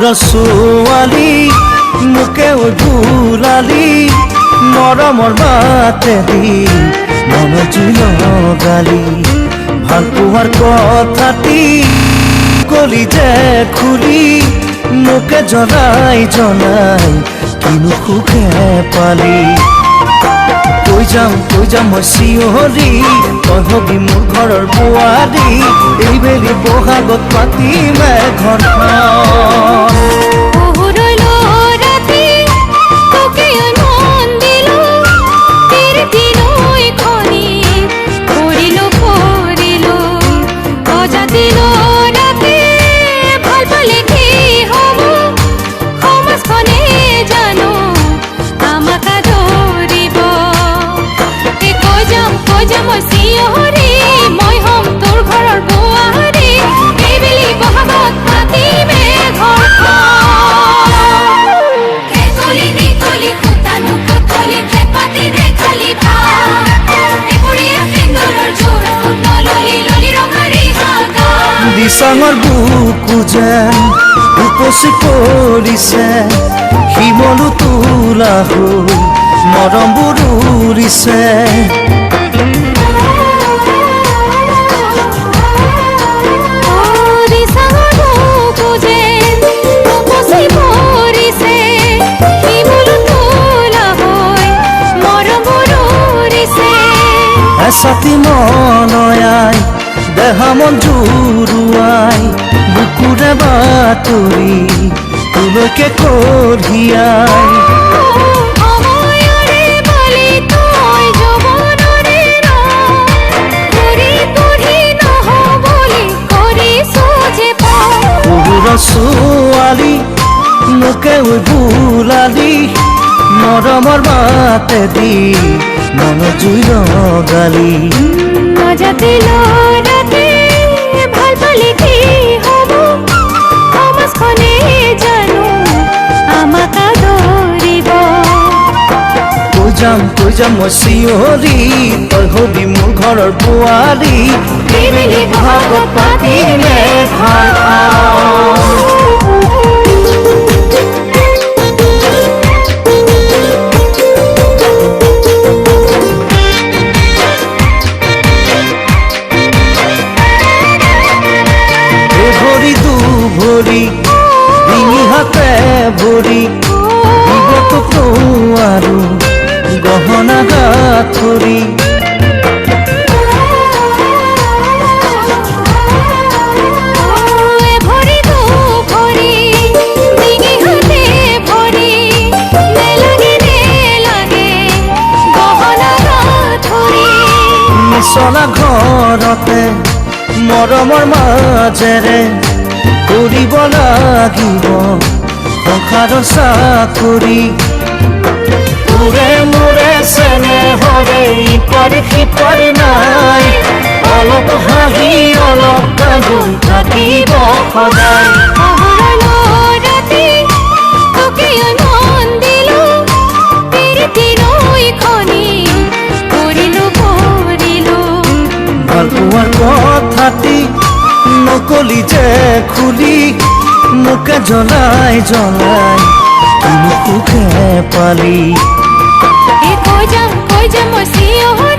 ছোৱালী মোকে ভুলালি মৰমৰ বাটেদি মন জুই লগালি ভাল পোৱাৰ কথাটি কলি যে খুলি মোকে জনাই জনাই কিনো সুখে পালি কৈ যাম মই চিঞৰি তই হবি মোৰ ঘৰৰ বোৱাৰী এইবেলি বহাগত পাতিমে ঘৰখন দিচাঙৰ বুকু যেন উপচি পৰিছে শিমলু তোলা হৈ মৰমবোৰ উৰিছে এছাতি মনয়াই দেহা মন জুৰুৱাই বুকুৰে বাতৰি তোলৈকে কঢ়িয়াই ছোৱালী মোকে ভুলালি মৰমৰ বাটেদি মন জুই লগালি মজাতে লৰাতে ভাল পালে কি হ'ব সমাজখনে জানো আমাক আদৰিব কৈ যাম মই চিঞৰি তই হবি মোৰ ঘৰৰ বোৱাৰী এইবেলি বহাগত পাতিমে ভৰি ডিঙি হাতে ভৰি দিবতো আৰু গহনা গাথৰি মিছনা ঘৰতে মৰমৰ মাজেৰে কৰিব লাগিব সংসাৰৰ চাকৰি তোৰে মোৰে চেনেহৰে ইপাৰ সিপাৰ নাই অলপ হাঁহি অলপ কান্দোন থাকিব সদায় ভাল পোৱাৰ কথাটি নকলি যে খুলি মোকে জনাই জনাই কিনো সুখে পালি কৈ যাম মই চিঞৰি